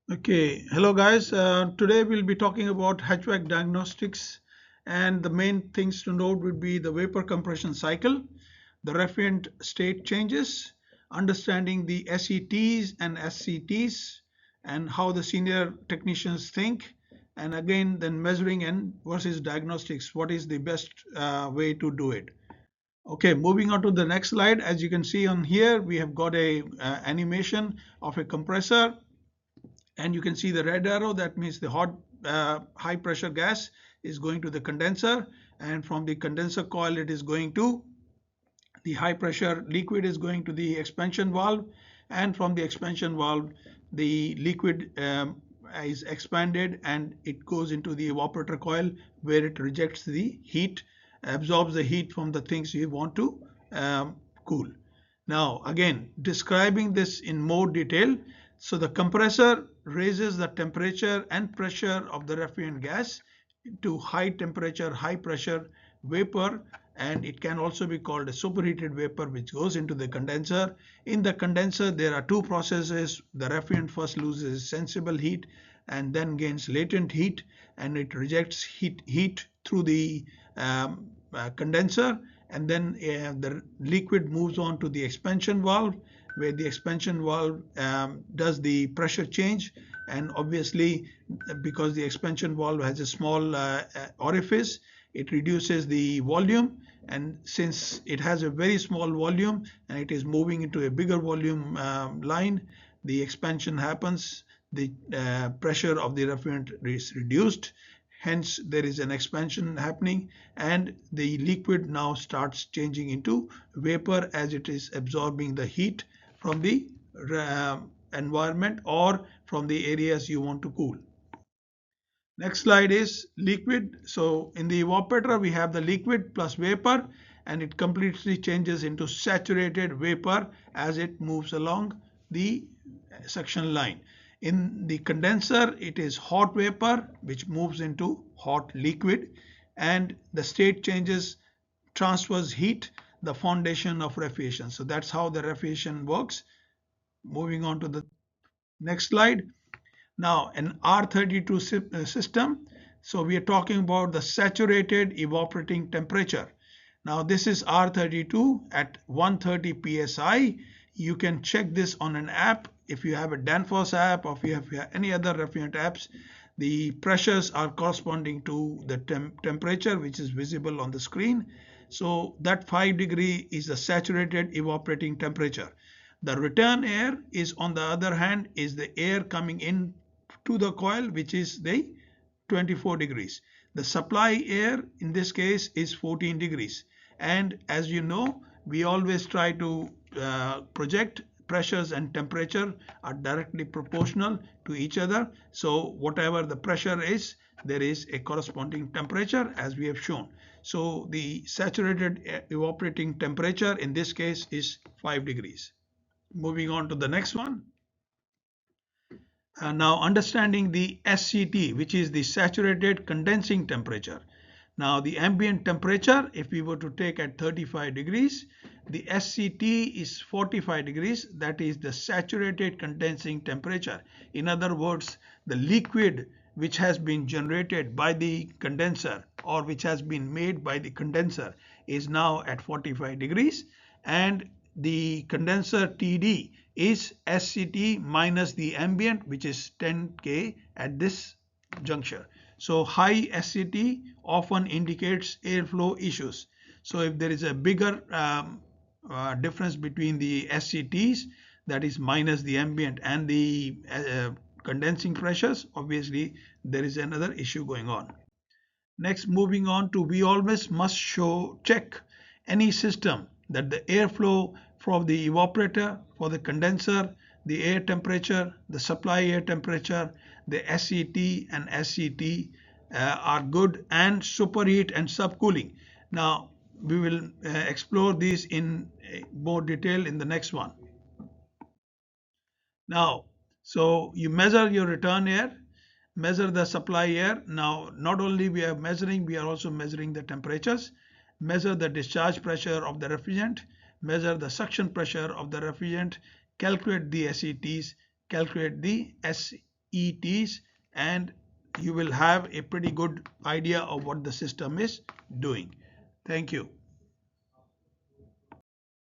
Okay, hello guys. Today we'll be talking about HVAC diagnostics, and the main things to note would be the vapor compression cycle, the refrigerant state changes, understanding the SETs and SCTs, and how the senior technicians think, and again then measuring and versus diagnostics. What is the best way to do it? Okay, moving on to the next slide. As you can see on here, we have got a animation of a compressor, and you can see the red arrow. That means the hot high pressure gas is going to the condenser, and from the condenser coil it is going to the high pressure liquid is going to the expansion valve, and from the expansion valve the liquid is expanded and it goes into the evaporator coil, where it rejects the heat, absorbs the heat from the things you want to cool. Now again, describing this in more detail. So the compressor raises the temperature and pressure of the refrigerant gas to high temperature, high pressure vapor, and it can also be called a superheated vapor, which goes into the condenser. In the condenser, there are two processes. The refrigerant first loses sensible heat and then gains latent heat, and it rejects heat through the condenser, and then the liquid moves on to the expansion valve, where the expansion valve does the pressure change, and obviously because the expansion valve has a small orifice, it reduces the volume, and since it has a very small volume and it is moving into a bigger volume line, the expansion happens, the pressure of the refrigerant is reduced, hence there is an expansion happening, and the liquid now starts changing into vapor as it is absorbing the heat from the environment or from the areas you want to cool. Next slide is liquid. So in the evaporator we have the liquid plus vapor, and it completely changes into saturated vapor as it moves along the suction line. In the condenser it is hot vapor which moves into hot liquid, and the state changes transfers heat, the foundation of refrigeration. So that's how the refrigeration works. Moving on to the next slide. Now an R32 system. So we are talking about the saturated evaporating temperature. Now this is R32 at 130 psi. You can check this on an app. If you have a Danfoss app, or if you have any other refrigerant apps, the pressures are corresponding to the temperature which is visible on the screen. So that 5 degree is the saturated evaporating temperature. The return air is, on the other hand, is the air coming in to the coil, which is the 24 degrees. The supply air in this case is 14 degrees. And as you know, we always try to project pressures and temperature are directly proportional to each other. So whatever the pressure is, there is a corresponding temperature, as we have shown. So the saturated evaporating temperature in this case is 5 degrees. Moving on to the next one. Now understanding the SCT, which is the saturated condensing temperature. Now the ambient temperature, if we were to take at 35 degrees, the SCT is 45 degrees. That is the saturated condensing temperature. In other words, the liquid which has been generated by the condenser, or which has been made by the condenser, is now at 45 degrees, and the condenser TD is SCT minus the ambient, which is 10K at this juncture. So high SCT often indicates airflow issues. So if there is a bigger difference between the SCTs, that is minus the ambient, and the condensing pressures, obviously there is another issue going on. Next, moving on to, we always must check any system that the airflow from the evaporator, for the condenser, the air temperature, the supply air temperature, the SET and SCT are good, and superheat and subcooling. Now we will explore these in more detail in the next one. Now, so you measure your return air, measure the supply air. Now, not only we are measuring, we are also measuring the temperatures, measure the discharge pressure of the refrigerant, measure the suction pressure of the refrigerant, calculate the SETs, calculate the SETs. ETs, and you will have a pretty good idea of what the system is doing. Thank you.